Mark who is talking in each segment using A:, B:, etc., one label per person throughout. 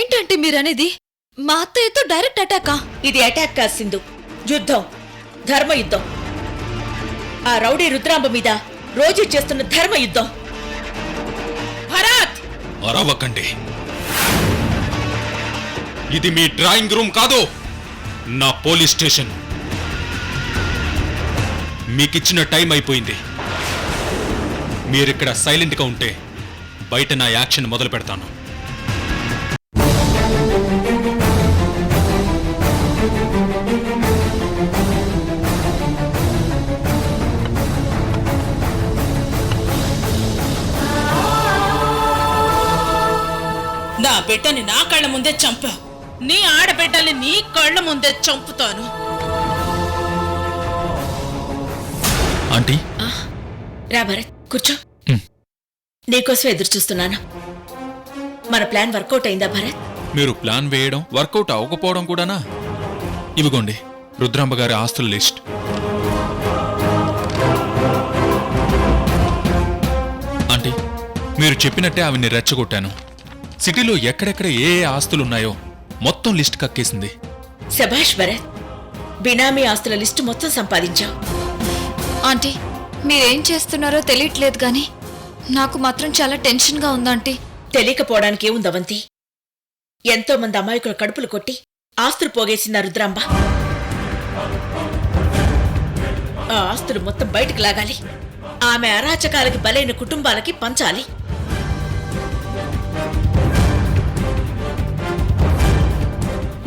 A: ఏంటంటే మీరనేది? మా అత్తయ్యతో డైరెక్ట్ అటాకా?
B: ఇది అటాక్ కాదు సింధు, యుద్ధం, ధర్మయుద్ధం. ఆ రౌడీ రుద్రాంబ మీద రోజు చేస్తున్న ధర్మయుద్ధం. భరత్,
C: అరవకండి. ఇది మీ డ్రాయింగ్ రూమ్ కాదు, నా పోలీస్ స్టేషన్. మీకిచ్చిన టైం అయిపోయింది. మీరిక్కడ సైలెంట్గా ఉంటే బయట నా యాక్షన్ మొదలు పెడతాను.
D: నా బిడ్డని నా కళ్ళ ముందే చంపావు, నీ ఆడబిడ్డల్ని నీ కళ్ళ ముందే చంపుతాను.
C: ఆంటీ,
B: రా భరత్, కూర్చో. నీకోసం ఎదురు చూస్తున్నాను. మన ప్లాన్ వర్కౌట్ అయిందా భరత్?
C: మీరు ప్లాన్ వేయడం వర్కౌట్ అవ్వకపోవడం కూడానా? ఇవిగోండి రుద్రాంబ గారి ఆస్తుల లిస్ట్. ఆంటీ, మీరు చెప్పినట్టే ఆవిడ్ని రెచ్చగొట్టాను. సిటీలో ఎక్కడెక్కడ ఏ ఆస్తులున్నాయో మొత్తం లిస్ట్ కక్కేసింది.
B: శభాష్ భరత్, బినామీ ఆస్తుల లిస్టు మొత్తం సంపాదించావు.
A: ఆంటీ, మీరేం చేస్తున్నారో తెలియట్లేదు గాని నాకు మాత్రం చాలా టెన్షన్గా ఉందాంటీ.
B: తెలియకపోవడానికి ఏముందవంతి? ఎంతో మంది అమాయకుల కడుపులు కొట్టి ఆస్తులు పోగేసింది రుద్రాంబ. ఆ ఆస్తులు మొత్తం బయటకు లాగాలి. ఆమె అరాచకాలకి బలైన కుటుంబాలకి పంచాలి.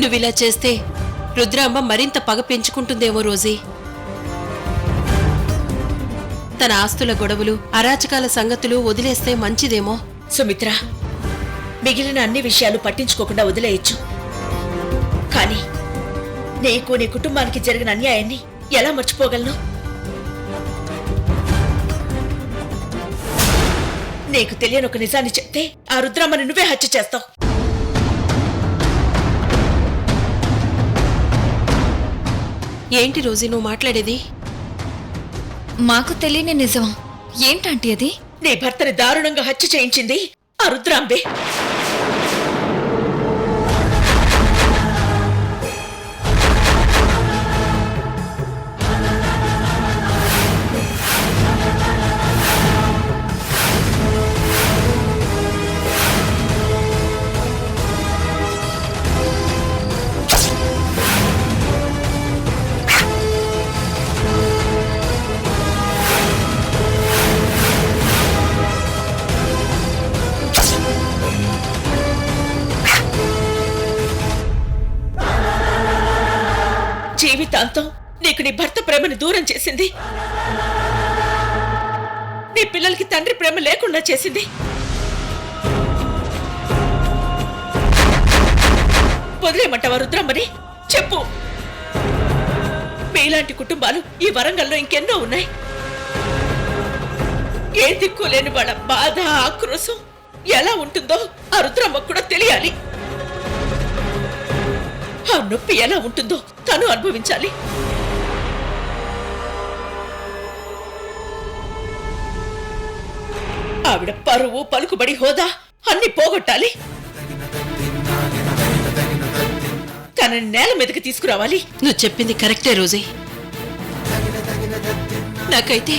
E: నువ్విలా చేస్తే రుద్రాంబ మరింత పగ పెంచుకుంటుందేమో రోజీ. తన ఆస్తుల గొడవలు, అరాచకాల సంగతులు వదిలేస్తే మంచిదేమో.
B: సుమిత్ర, మిగిలిన అన్ని విషయాలు పట్టించుకోకుండా వదిలేయచ్చు. కానీ నీకు నీ కుటుంబానికి జరిగిన అన్యాయాన్ని ఎలా మర్చిపోగలను? నీకు తెలియని ఒక నిజాన్ని చెప్తే ఆ రుద్రామ్మని నువ్వే హత్య చేస్తావు.
E: ఏంటి రోజీ నువ్వు మాట్లాడేది?
A: మాకు తెలియని నిజం ఏంటంటే అది?
B: నీ భర్తని దారుణంగా హత్య చేయించింది ఆ రుద్రాంబే. జీవితాంతం నీకు నీ భర్త ప్రేమను దూరం చేసింది. నీ పిల్లలకి తండ్రి ప్రేమ లేకుండా చేసింది. వదిలేయమంటావా రుద్రమ్మని? చెప్పు. మీలాంటి కుటుంబాలు ఈ వరంగల్లో ఇంకెన్నో ఉన్నాయి. ఏ దిక్కు లేని వాళ్ళ బాధ, ఆక్రోశం ఎలా ఉంటుందో ఆ రుద్రమ్మకు కూడా తెలియాలి. ఆ నొప్పి ఎలా ఉంటుందో తను అనుభవించాలి. ఆవిడ పరువు, పలుకుబడి, హోదా అన్ని పోగొట్టాలి. తనని నేల మీదకి తీసుకురావాలి.
E: నువ్వు చెప్పింది కరెక్టే రోజీ. నాకైతే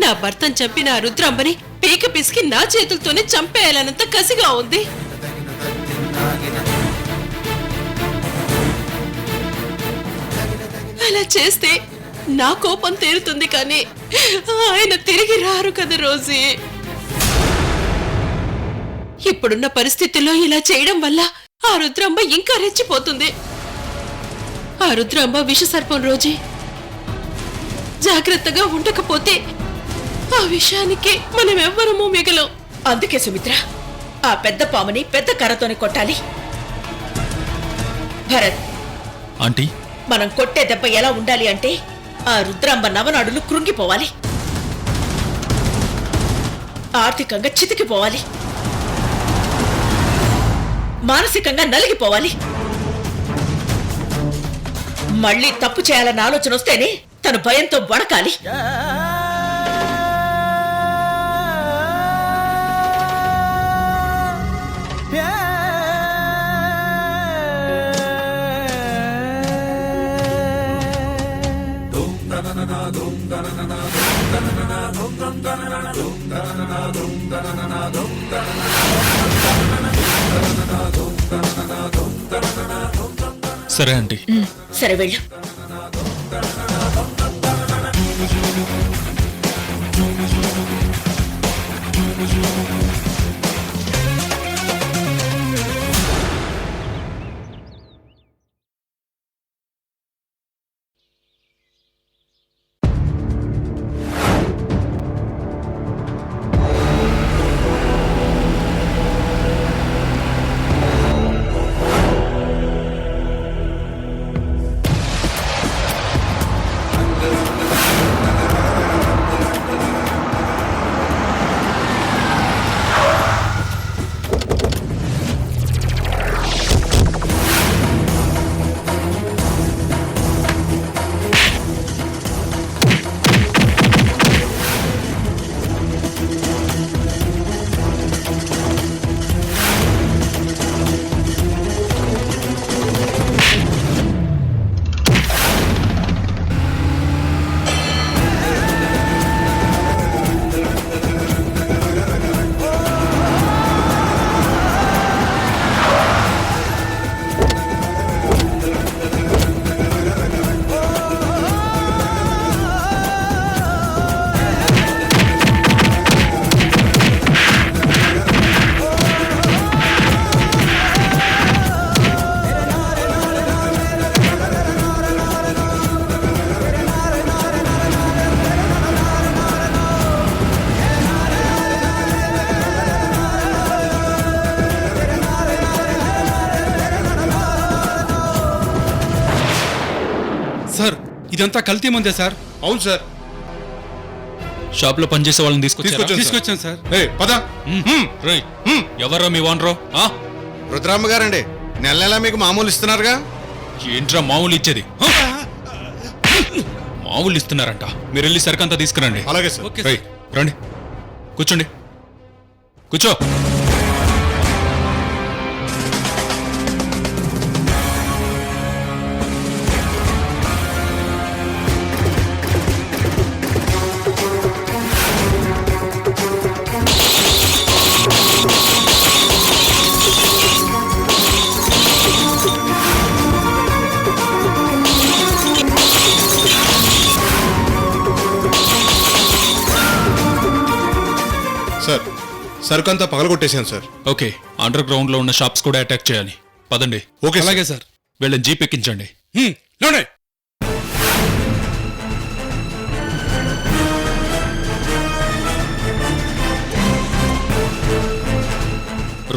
E: నా భర్తను చంపిన ఆ రుద్రాంబని పీక పిసికి నా చేతులతోనే చంపేయాలన్నంత కసిగా ఉంది. అలా చేస్తే నా కోపం తీరుతుంది, కానీ ఆయన తిరిగి రారు కదా రోజీ. ఇప్పుడున్న పరిస్థితుల్లో ఇలా చేయడం వల్ల ఆ రుద్రాంబ ఇంకా రెచ్చిపోతుంది. ఆ రుద్రాంబ విషసర్పం రోజీ. జాగ్రత్తగా ఉండకపోతే ఆ విషయానికి మనమెవ్వరము మిగలం.
B: అందుకే సుమిత్ర, ఆ పెద్ద పాముని పెద్ద కర్రతోనే కొట్టాలి. భరత్,
C: ఆంటీ,
B: మనం కొట్టే దెబ్బ ఎలా ఉండాలి అంటే ఆ రుద్రాంబ నవనాడులు కృంగిపోవాలి, ఆర్థికంగా చితికిపోవాలి, మానసికంగా నలిగిపోవాలి. మళ్ళీ తప్పు చేయాలన్న ఆలోచన వస్తేనే తను భయంతో వణకాలి.
C: సరే ఆంటీ.
B: సరే వెళ్ళు.
F: సార్ ఇదంతా కల్తీ మందే సార్.
G: అవును సార్.
C: షాప్ లో పనిచేసే వాళ్ళని
F: తీసుకొచ్చాను సార్.
G: పద.
C: ఎవరో మీ ఓనరో?
G: రుద్రామ్మ గారండి, నెల నెలా మీకు మామూలు ఇస్తున్నారుగా.
C: ఏంట్రా మామూలు ఇచ్చేది? మామూలు ఇస్తున్నారంట. మీరు వెళ్ళి సరికంతా తీసుకురండి.
G: అలాగే సార్.
F: ఓకే
C: రేయ్, రండి, కూర్చోండి. కూర్చో.
G: సార్, సరుకంతా పగలగొట్టేశాను సార్.
C: ఓకే, అండర్ గ్రౌండ్ లో ఉన్న షాప్స్ కూడా అటాక్ చేయాలి. పదండి.
G: ఓకే
F: అలాగే సార్.
C: వీళ్ళని జీప్ ఎక్కించండి.
F: లోనే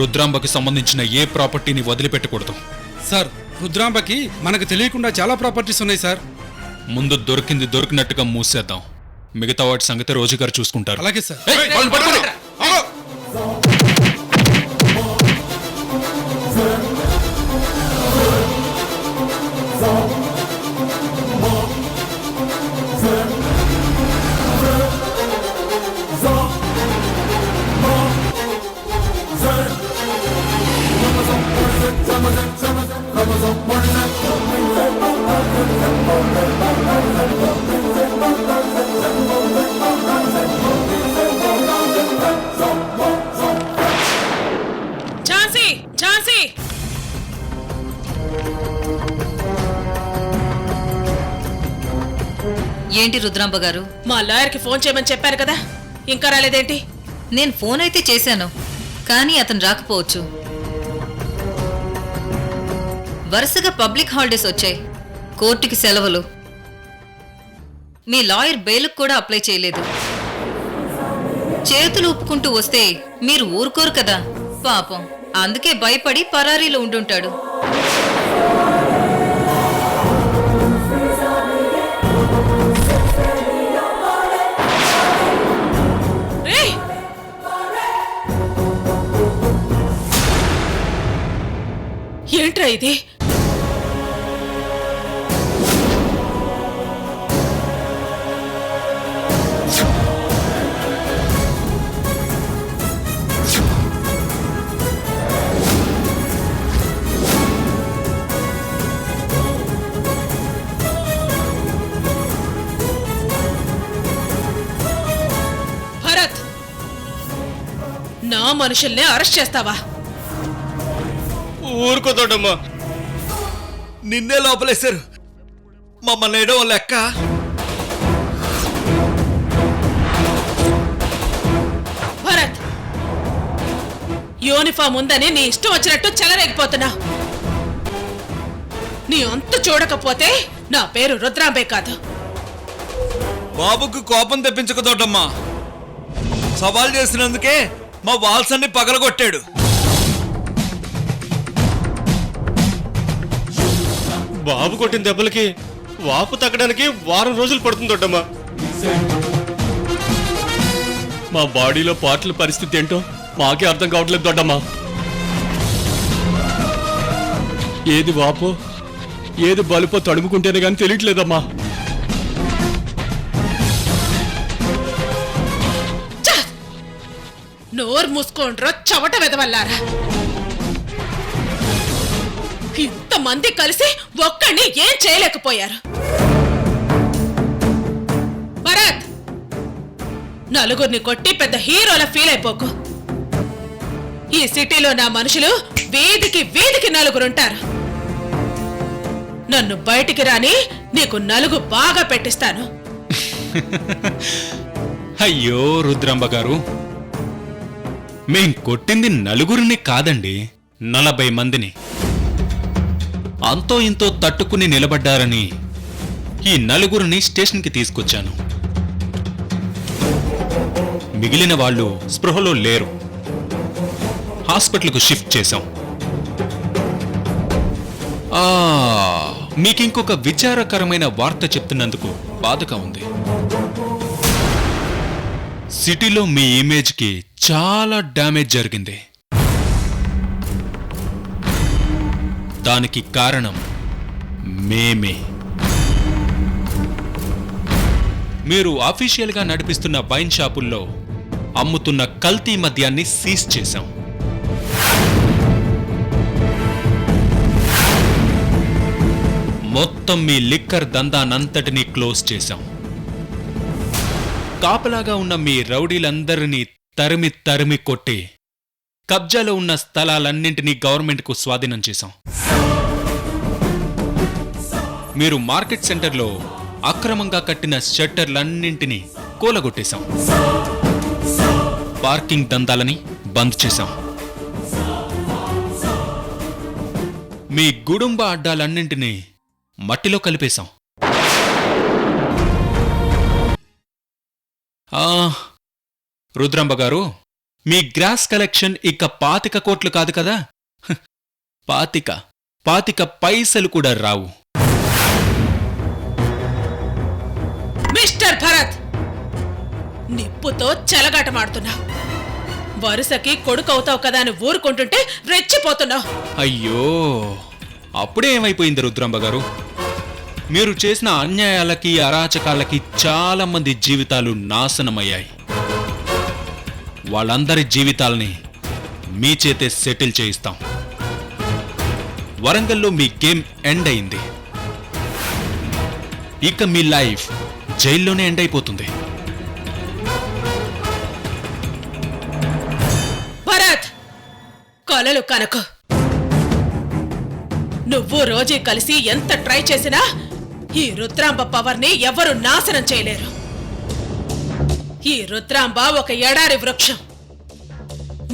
C: రుద్రాంబకి సంబంధించిన ఏ ప్రాపర్టీని వదిలిపెట్టకూడదు.
F: సార్, రుద్రాంబకి మనకు తెలియకుండా చాలా ప్రాపర్టీస్ ఉన్నాయి సార్.
C: ముందు దొరికింది దొరికినట్టుగా మూసేద్దాం. మిగతా వాటి సంగతి రోజు గారు చూసుకుంటారు.
F: అలాగే సార్.
G: వాళ్ళని పట్టుకోండి. ఆగు.
D: ఝాన్సీ, ఝాన్సీ,
H: ఏంటి రుద్రాంబ గారు?
D: మా లాయర్కి ఫోన్ చేయమని చెప్పారు కదా, ఇంకా రాలేదేంటి?
H: నేను ఫోన్ అయితే చేశాను, కానీ అతను రాకపోవచ్చు. వరుసగా పబ్లిక్ హాలిడేస్ వచ్చాయి, కోర్టుకి సెలవులు. మీ లాయర్ బెయిల్కి కూడా అప్లై చేయలేదు. చేతులు ఊపుకుంటూ వస్తే మీరు ఊరుకోరు కదా పాపం. అందుకే భయపడి పరారీలో ఉండుంటాడు.
D: రేయ్, ఏంట్రా ఇది? భరత్, నా మనుషుల్నే అరెస్ట్ చేస్తావా?
G: ఊరుకోదమ్మా,
I: నిన్నే లోపలేశారు. మమ్మల్ని వేయడం లెక్క.
D: భరత్, యూనిఫామ్ ఉందని నీ ఇష్టం వచ్చినట్టు చెలరేగిపోతున్నా. నీ అంతు చూడకపోతే నా పేరు రుద్రాంబే కాదు.
I: బాబుకు కోపం తెప్పించక తోటమ్మా. సవాల్ చేసినందుకే మా వాల్స్ అన్ని పగలగొట్టాడు.
J: బాబు కొట్టిన దెబ్బలకి వాపు తగ్గడానికి వారం రోజులు పడుతుంది దొడ్డమ్మా. మా బాడీలో పార్ట్ల పరిస్థితి ఏంటో మాకే అర్థం కావట్లేదు దొడ్డమ్మా. ఏది వాపో ఏది బలుపో తడుముకుంటేనే కానీ తెలియట్లేదమ్మా.
D: నోరు మూసుకోండ్రో చవట వెదవల్లారా. ఇంతమంది కలిసి ఒక్కడిని ఏం చేయలేకపోయారు. భరత్, నలుగురిని కొట్టి పెద్ద హీరోల ఫీల్ అయిపోకు. ఈ సిటీలో నా మనుషులు వీధికి వీధికి నలుగురుంటారు. నన్ను బయటికి రాని నీకు నలుగు బాగా పెట్టిస్తాను.
C: అయ్యో రుద్రాంబ గారు, మేం కొట్టింది నలుగురిని కాదండి, 40 మందిని. అంతో ఇంతో తట్టుకుని నిలబడ్డారని ఈ నలుగురిని స్టేషన్కి తీసుకొచ్చాను. మిగిలిన వాళ్ళు స్పృహలో లేరు. హాస్పిటల్కు షిఫ్ట్ చేశాం. మీకింకొక విచారకరమైన వార్త చెప్తున్నందుకు బాధగా ఉంది. సిటీలో మీ ఇమేజ్కి చాలా డ్యామేజ్ జరిగింది. దానికి కారణం మేమే. మీరు ఆఫీషియల్గా నడిపిస్తున్న వైన్ షాపుల్లో అమ్ముతున్న కల్తీ మద్యాన్ని సీజ్ చేశాం. మొత్తం మీ లిక్కర్ దందానంతటినీ క్లోజ్ చేశాం. కాపలాగా ఉన్న మీ రౌడీలందరినీ తరిమి తరిమి కొట్టి కబ్జాలో ఉన్న స్థలాలన్నింటినీ గవర్నమెంట్కు స్వాధీనం చేశాం. మీరు మార్కెట్ సెంటర్లో అక్రమంగా కట్టిన షట్టర్లన్నింటినీ కూలగొట్టేశాం. పార్కింగ్ దందాలని బంద్ చేశాం. మీ గుడుంబ అడ్డాలన్నింటినీ మట్టిలో కలిపేశాం. రుద్రాంబ గారు, మీ గ్రాస్ కలెక్షన్ ఇక 25 కోట్లు కాదు కదా, 25 పైసలు కూడా రావు.
D: మిస్టర్ భరత్, నిప్పుతో చెలగాటమాడుతున్నా. వరుసకి కొడుకు అవుతావు కదా అని ఊరుకుంటుంటే రెచ్చిపోతున్నావు.
C: అయ్యో, అప్పుడే ఏమైపోయింది రుద్రాంబ గారు? మీరు చేసిన అన్యాయాలకి అరాచకాలకి చాలా మంది జీవితాలు నాశనమయ్యాయి. వాళ్ళందరి జీవితాలని మీ చేతే సెటిల్ చేయిస్తాం. వరంగల్లో మీ గేమ్ ఎండ్ అయింది. ఇక మీ లైఫ్ జైల్లోనే ఎండ్ అయిపోతుంది.
D: భరత్, కలలు కనకు. నువ్వు రోజీ కలిసి ఎంత ట్రై చేసినా ఈ రుద్రాంబ పవర్ని ఎవరు నాశనం చేయలేరు. ఈ రుద్రాంబ ఒక ఎడారి వృక్షం.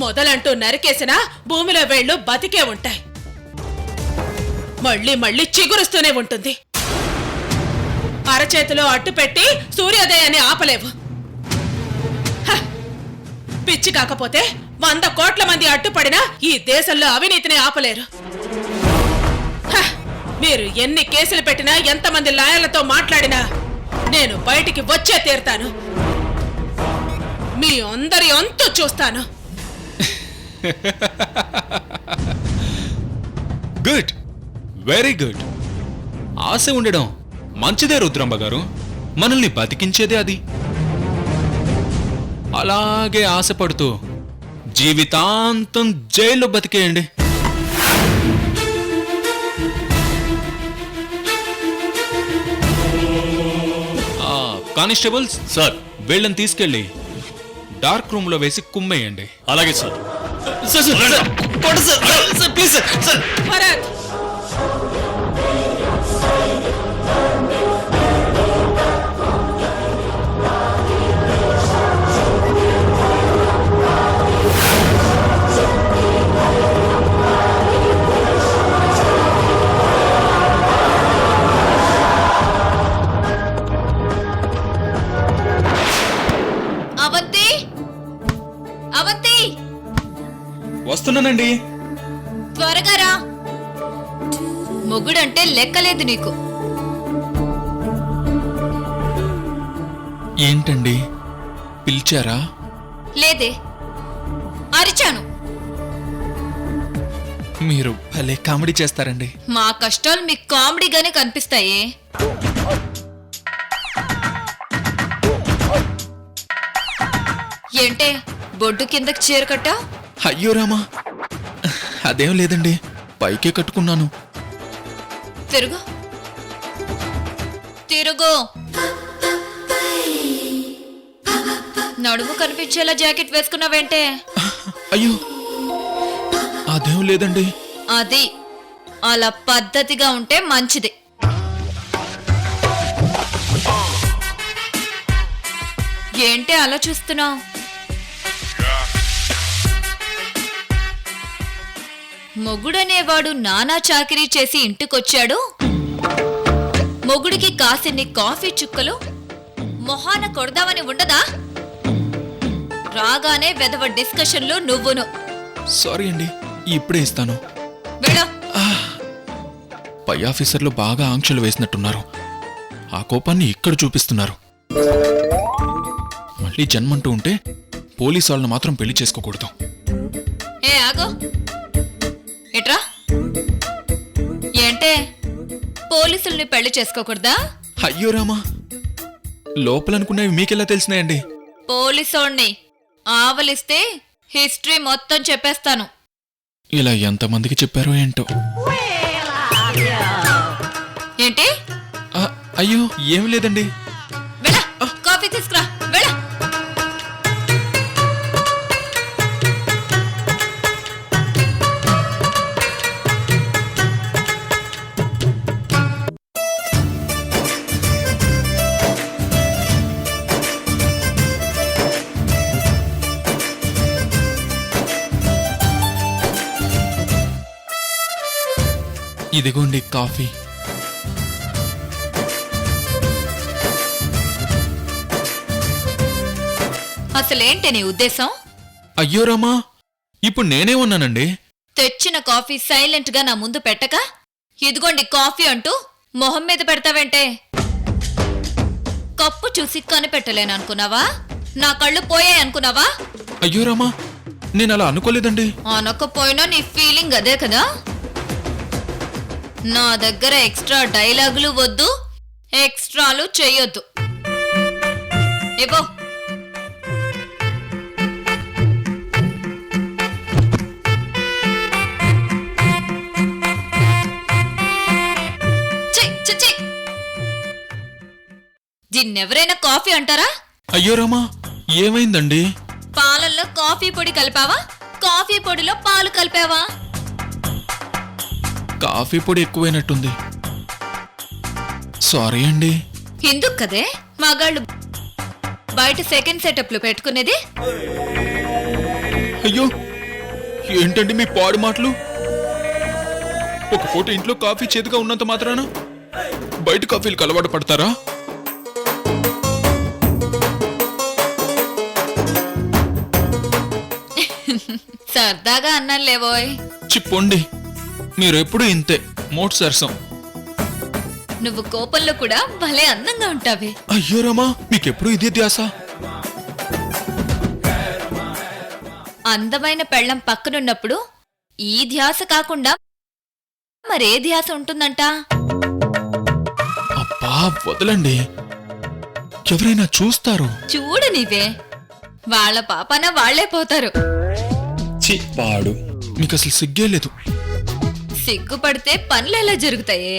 D: మొదలంటూ నరికేసినా భూమిలో వేళ్లు బతికే ఉంటాయి. మళ్ళీ మళ్ళీ చిగురుస్తూనే ఉంటుంది. అరచేతిలో అట్టుపెట్టి సూర్యోదయాన్ని ఆపలేవు. పిచ్చి కాకపోతే 100 కోట్ల మంది అడ్డుపడినా ఈ దేశంలో అవినీతిని ఆపలేరు. మీరు ఎన్ని కేసులు పెట్టినా, ఎంతమంది లాయర్లతో మాట్లాడినా నేను బయటికి వచ్చే తీరుతాను. మీ అందరి అంతు చూస్తాను.
C: Good, very good. ఆశ ఉండడం మంచిదే రుద్రాంబ గారు. మనల్ని బతికించేదే అది. అలాగే ఆశపడుతూ జీవితాంతం జైల్లో బతికేయండి. కానిస్టేబుల్స్ సార్, వీళ్ళని తీసుకెళ్ళి డార్క్ రూమ్ లో వేసి కుమ్మేయండి.
J: అలాగే సార్.
D: భరత్,
A: మొగుడంటే లెక్కలేదు నీకు.
C: ఏంటండి పిలిచారా?
A: లేదే, అరిచాను.
C: మీరు భలే కామెడీ చేస్తారండి.
A: మా కష్టాలు మీకు కామెడీగానే కనిపిస్తాయే. ఏంటే బొడ్డు కిందకి చీర కట్టావు?
C: అయ్యో రామా, అదేం లేదండి, పైకే కట్టుకున్నాను.
A: తిరుగు తిరుగు. నడుము కనిపించేలా జాకెట్ వేసుకున్నావేంటే?
C: అయ్యో అదేం లేదండి.
A: అది అలా పద్ధతిగా ఉంటే మంచిది. ఏంటే అలా చూస్తున్నావు? మొగుడనేవాడు నానా చాకిరీ చేసి ఇంటికొచ్చాడు. మొగుడికి కాసిన్ని కాఫీ చుక్కలు మొహాన కొడదామని ఉండదా? రాగానే వెధవ డిస్కషన్లు నువ్వును.
C: సారీ అండి, ఇప్పుడే ఇస్తాను.
A: వెళ్ళు.
C: పై ఆఫీసర్లు బాగా ఆంక్షలు వేసినట్టున్నారు. ఆ కోపాన్ని ఇక్కడ చూపిస్తున్నారు. మళ్ళీ జన్మంటూ ఉంటే పోలీసు వాళ్ళని మాత్రం పెళ్లి చేసుకోకూడదు.
A: ఏ ఆగో, ఎట్రా? ఏంటే పోలీసుల్ని పెళ్లి చేసుకోకూడదా?
C: అయ్యో రామా, లోపలనుకునేవి మీకెలా తెలిసినాయండి?
A: పోలీసోణ్ణి ఆవలిస్తే హిస్టరీ మొత్తం చెప్పేస్తాను.
C: ఇలా ఎంతమందికి చెప్పారో ఏంటో.
A: ఏంటి?
C: అయ్యో ఏం లేదండి.
A: వెళ్ళ, కాఫీ తీసుకురా. వెళ్ళ.
C: ఇదిగోండి కాఫీ.
A: అసలేంటి నీ ఉద్దేశం?
C: అయ్యో రామా, ఇప్పుడు నేనే ఉన్నానండి.
A: తెచ్చిన కాఫీ సైలెంట్ గా నా ముందు పెట్టక ఇదిగోండి కాఫీ అంటూ మొహం మీద పెడతావేంటే? కప్పు చూసి కనిపెట్టలేననుకున్నావా? నా కళ్ళు పోయాయి అనుకున్నావా?
C: అయ్యో రామా, నేను అలా అనుకోలేదండి.
A: అనకపోయినా నీ ఫీలింగ్ అదే కదా? నా దగ్గర ఎక్స్ట్రా డైలాగులు వద్దు, ఎక్స్ట్రాలు చెయ్యొద్దు. ఇవ్వు. దీన్నెవరైనా కాఫీ అంటారా?
C: అయ్యో రామా, ఏమైందండి?
A: పాలల్లో కాఫీ పొడి కలిపావా? కాఫీ పొడిలో పాలు కలిపావా?
C: కాఫీ పొడి ఎక్కువైనట్టుంది. సారీ అండి.
A: ఎందుకు కదే మగాళ్ళు బయట సెకండ్ సెటప్లు పెట్టుకునేది?
C: అయ్యో ఏంటండి మీ పాడు మాటలు? ఒక పూట ఇంట్లో కాఫీ చేతిగా ఉన్నంత మాత్రాన బయట కాఫీలకు అలవాటు పడతారా?
A: సరదాగా అన్నాను లేవోయ్.
C: చిప్పండి, మీరెప్పుడు ఇంతే మోట్ సరసం.
A: నువ్వు కోపంలో కూడా భలే అందంగా ఉంటావే.
C: అయ్యో రామా, మీకెప్పుడు ఇదే ధ్యాస?
A: అందమైన పెళ్ళం పక్కనున్నప్పుడు ఈ ధ్యాస కాకుండా మరే ధ్యాస ఉంటుందంట?
C: అబ్బా వదలండి, ఎవరైనా చూస్తారు.
A: చూడు నీవే, వాళ్ళ పాపన వాళ్లే పోతారు.
C: పాడు, మీకు అసలు సిగ్గే లేదు.
A: సిగ్గుపడితే పనులు ఎలా జరుగుతాయే?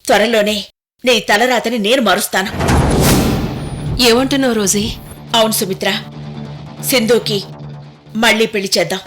B: త్వరలోనే నీ తలరాతని నేను మారుస్తాను.
E: ఏమంటున్నావు రోజీ?
B: అవును సుమిత్ర, సింధుకి మళ్ళీ పెళ్లి చేద్దాం.